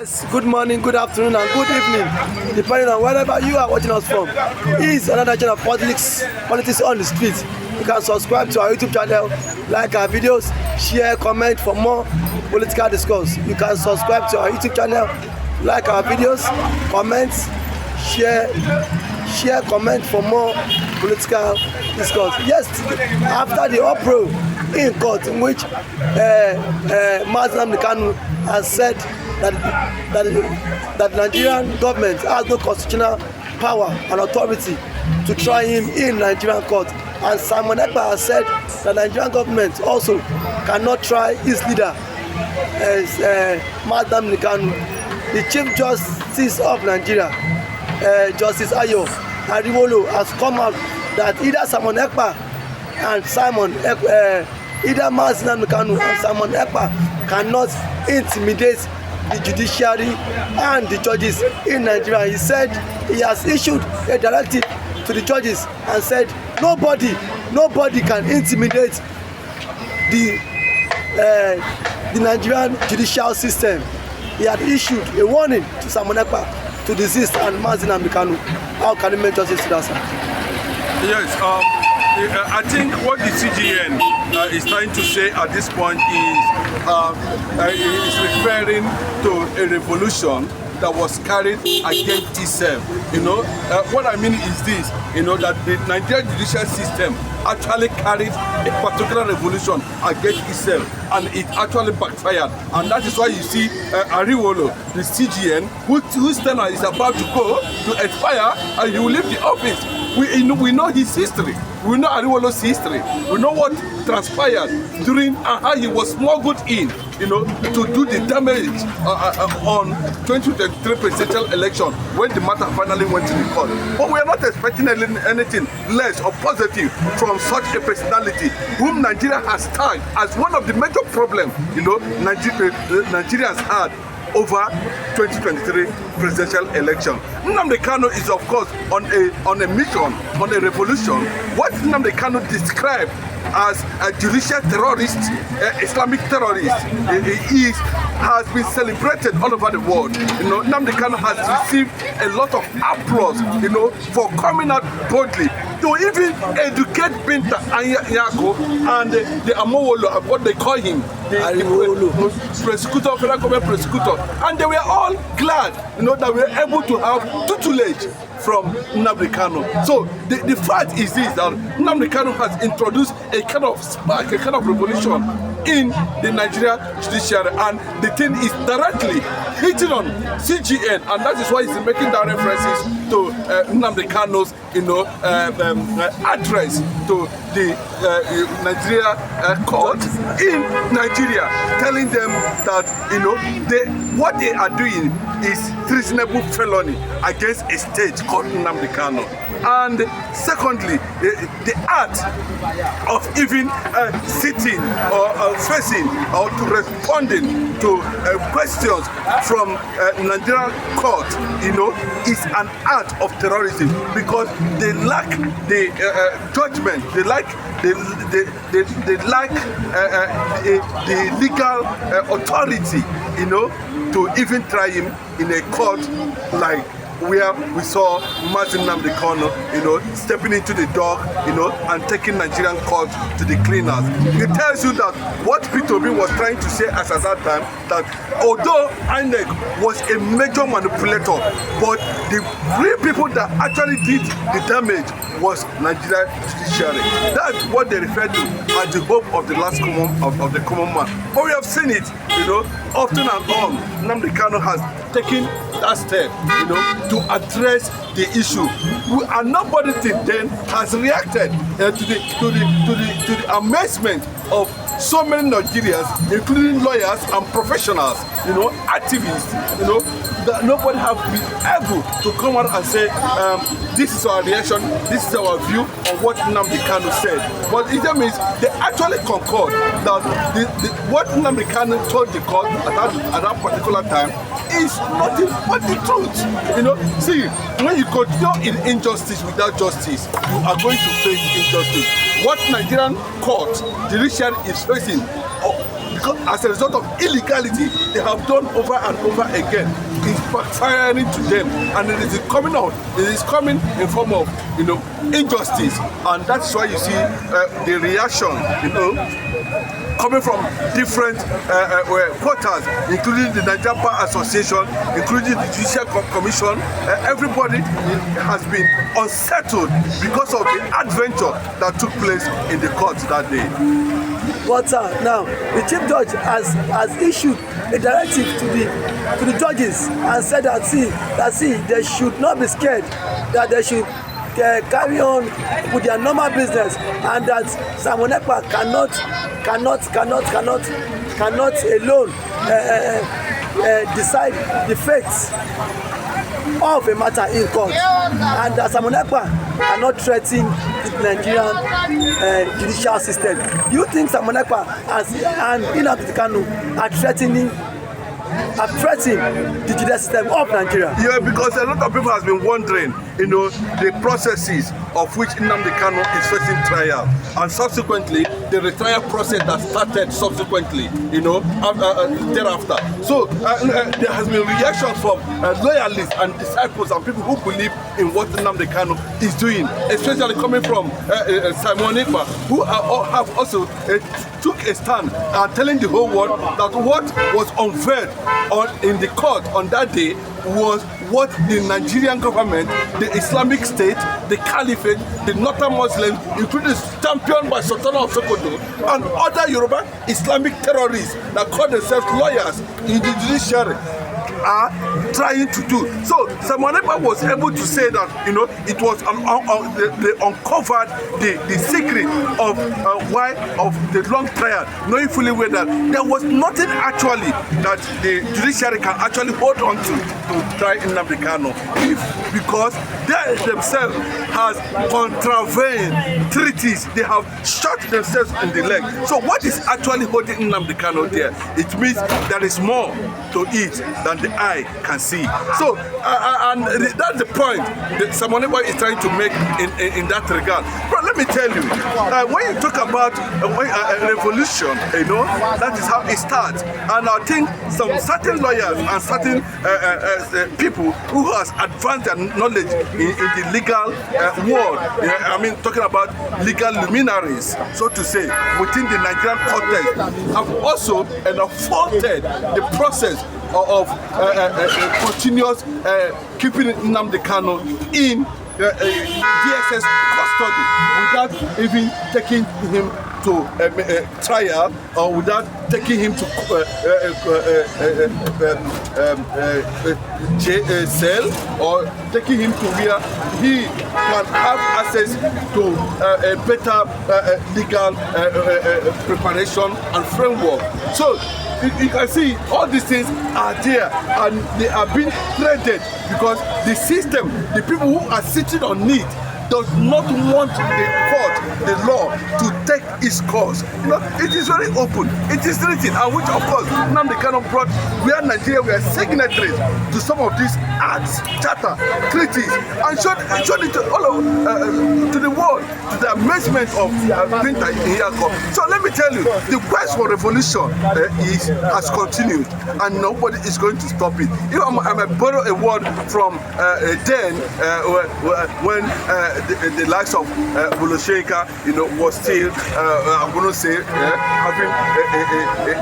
Yes, good morning, good afternoon, and good evening, depending on wherever you are watching us from. It's another channel of politics on the street. You can subscribe to our YouTube channel, like our videos, share, comment for more political discourse. You can subscribe to our YouTube channel, like our videos, comment, share, comment for more political discourse. Yes, after the uproar in court in which Simon Kanu has said that the Nigerian government has no constitutional power and authority to try him in Nigerian court, and Simon Ekpa has said that the Nigerian government also cannot try his leader, Simon Kanu. The Chief Justice of Nigeria, Justice Ayo Ariwolo, has come out that either Simon Ekpa and either Simon Kanu and Simon Ekpa cannot intimidate the judiciary and the judges in Nigeria. He said he has issued a directive to the judges and said nobody can intimidate the Nigerian judicial system. He had issued a warning to Simon Ekpa to desist and Simon Kanu. How can you make justice to that, sir? Yes, I think what the CGN is trying to say at this point is referring to a revolution that was carried against itself. What I mean is this, that the Nigerian judicial system actually carried a particular revolution against itself, and it actually backfired. And that is why you see Ariwolo, the CGN, whose tenure is about to go to expire, and he will leave the office. We know his history. We know Ariwolo's history. We know what transpired during and how he was smuggled in, to do the damage on 2023 presidential election when the matter finally went to the court. But we are not expecting anything less or positive from such a personality whom Nigeria has tagged as one of the major problems, Nigeria has had over 2023 presidential election. Nnamdi Kanu is, of course, on a mission, on a revolution. What Nnamdi Kanu described as a judicial terrorist, Islamic terrorist, has been celebrated all over the world. Nnamdi Kanu has received a lot of applause, for coming out boldly to even educate Binta Anyako and the Amowolo, what they call him, the prosecutor, federal government prosecutor, and they were all glad, that we were able to have tutelage from Nnamdi Kanu. So the fact is this, that Nnamdi Kanu has introduced a kind of spark, a kind of revolution in the Nigerian judiciary, and the thing is directly hitting on CGN, and that is why he's making the references to Nnamdi Kanu's address to the Nigeria court in Nigeria, telling them that what they are doing is treasonable felony against a state called Nnamdi Kanu. And secondly, the act of even sitting or facing or to responding to questions from Nigerian court, is an act of terrorism, because they lack the judgment, they lack the legal authority, to even try him in a court like where we saw Nnamdi Kanu, stepping into the dock, and taking Nigerian court to the cleaners. It tells you that what P2B was trying to say as at that time, that although INEC was a major manipulator, but the real people that actually did the damage was Nigeria Judiciary. That's what they refer to as the hope of the last of the common man. But we have seen it, often and on. Nnamdi Kanu has taken that step, to address the issue, and nobody till then has reacted to the amazement of so many Nigerians, including lawyers and professionals, activists, that nobody have been able to come out and say, this is our reaction, this is our view on what Nnamdi Kanu said. But it means they actually concord that what Nnamdi Kanu told the court at that particular time is nothing but the truth. See, when you continue in injustice without justice, you are going to face injustice. What Nigerian court, judiciary is facing, because as a result of illegality they have done over and over again, is backfiring to them, and it is coming out. It is coming in form of, you know, injustice, and that's why you see the reaction, you know, coming from different quarters, including the Nigerian Bar Association, including the Judiciary Commission. Everybody has been unsettled because of the adventure that took place in the court that day. But now the chief judge has issued a directive to the judges and said that see they should not be scared, that they should carry on with their normal business, and that Simon Ekpa cannot alone decide the fates of a matter in court, and that Simon Ekpa cannot threaten the Nigerian judicial system. Do you think Simon Ekpa and Kanu are threatening the judicial system of Nigeria? Yeah, because a lot of people has been wondering, you know, the processes of which Nnamdi Kanu is facing trial, and subsequently the retrial process that started subsequently, you know, thereafter. So there has been reactions from loyalists and disciples and people who believe in what Nnamdi Kanu is doing, especially coming from Simon Ekpa, who have also took a stand and telling the whole world that what was unveiled in the court on that day was what the Nigerian government, the Islamic State, the Caliphate, the Northern Muslims, including championed by Sultan of Sokoto, and other Yoruba Islamic terrorists that call themselves lawyers in the judiciary, are trying to do. So Simon Ekpa was able to say that, you know, it was they uncovered the secret of why of the long trial, knowing fully well that there was nothing actually that the judiciary can actually hold on to try Nnamdi Kanu, because they themselves has contravened treaties. They have shot themselves in the leg. So what is actually holding Nnamdi Kanu there? It means there is more to it than the eye can see. So and that's the point that Simon Ekpa is trying to make in that regard. But let me tell you, when you talk about a revolution, you know, that is how it starts. And I think some certain lawyers and certain people who has advanced their knowledge in the legal world, I mean talking about legal luminaries, so to say, within the Nigerian context, have also faulted the process of continuous keeping Nnamdi Kanu in DSS custody without even taking him to trial, or without taking him to cell, or taking him to where he can have access to a better legal preparation and framework. So you can see all these things are there, and they are being threaded because the system, the people who are sitting on it, does not want the court, the law, to take its course. You know, it is very open. It is written, and which of course Nnamdi Kanu brought. We are Nigeria, we are signatories to some of these acts, charter, treaties, and showed it to all of to the world, to the amazement of Binta Iyako. So let me tell you, the quest for revolution has continued, and nobody is going to stop it. You know, I might borrow a word from then when the likes of Boloshenka, you know, was still, I'm going to say, having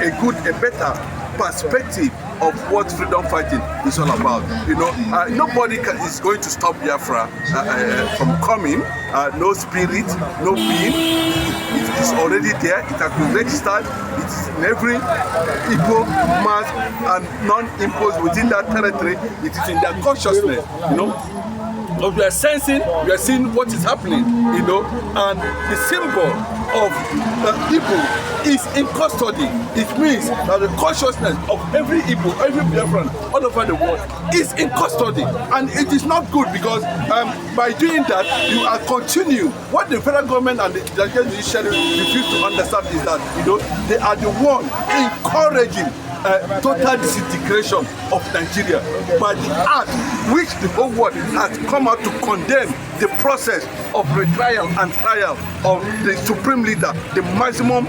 a better perspective of what freedom fighting is all about. You know, nobody is going to stop Biafra from coming. No spirit, no being. It is already there. It has been registered. It is in every Igbo, mass, and non-imposed within that territory. It is in their consciousness. You know. But we are sensing, we are seeing what is happening, you know, and the symbol of Igbo is in custody. It means that the consciousness of every Igbo, every Biafran all over the world is in custody, and it is not good because by doing that you are continuing. What the federal government and the judiciary refuse to understand is that, you know, they are the one encouraging total disintegration of Nigeria by the act which the whole world has come out to condemn the process of retrial and trial of the supreme leader, the maximum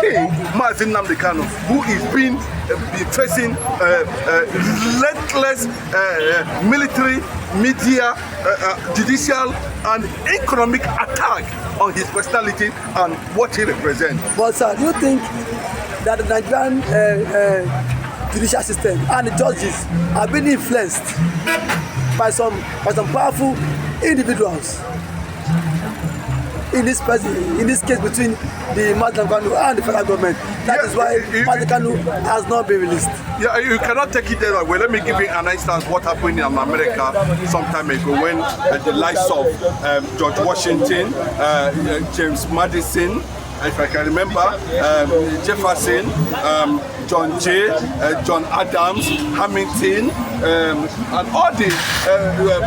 king, Mazi Nnamdi Kanu, who is being facing relentless military, media, judicial and economic attack on his personality and what he represents. But sir, do you think that the Nigerian judicial system and the judges have been influenced by some powerful individuals in this case between the Mazi Kanu and the federal government? That is why Mazi Kanu has not been released. Yeah, you cannot take it there. Well, let me give you an instance what happened in America some time ago when the likes of George Washington, James Madison, if I can remember, Jefferson, John Jay, John Adams, Hamilton, and all the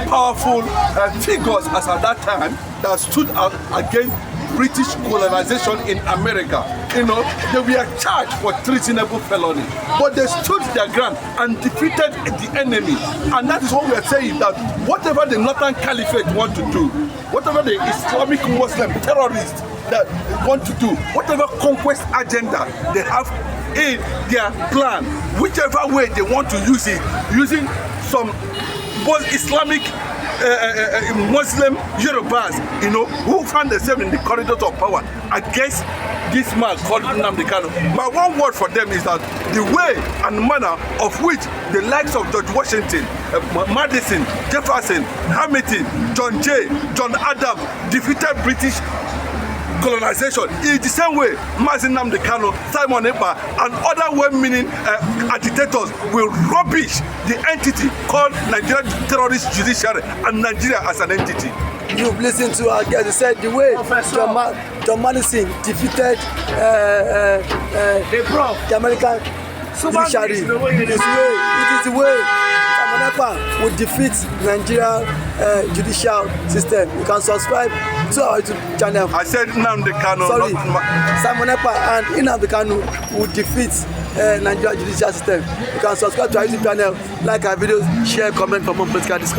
powerful figures as at that time that stood out against British colonization in America. You know, they were charged for treasonable felony, but they stood their ground and defeated the enemy. And that is what we are saying, that whatever the Northern Caliphate want to do, whatever the Islamic Muslim terrorists that want to do, whatever conquest agenda they have in their plan, whichever way they want to use it, using some both Islamic Muslim Yorubas, you know, who found themselves in the corridors of power against this man called Nnamdi Kanu. My one word for them is that the way and manner of which the likes of George Washington, Madison, Jefferson, Hamilton, John Jay, John Adams defeated British colonization is the same way Mazi Nnamdi Kanu, Simon Ekpa and other well-meaning agitators will rubbish the entity called Nigerian Terrorist Judiciary and Nigeria as an entity. You've listened to our guest. They said the way John Madison defeated the American judiciary is the way Simon Ekpa would defeat Nigerian judicial system. You can subscribe to our YouTube channel. I said Nnamdi Kanu. Sorry, Simon Ekpa and Nnamdi Kanu would defeat Nigerian judicial system. You can subscribe to our YouTube channel, like our videos, share, comment for more political discourse.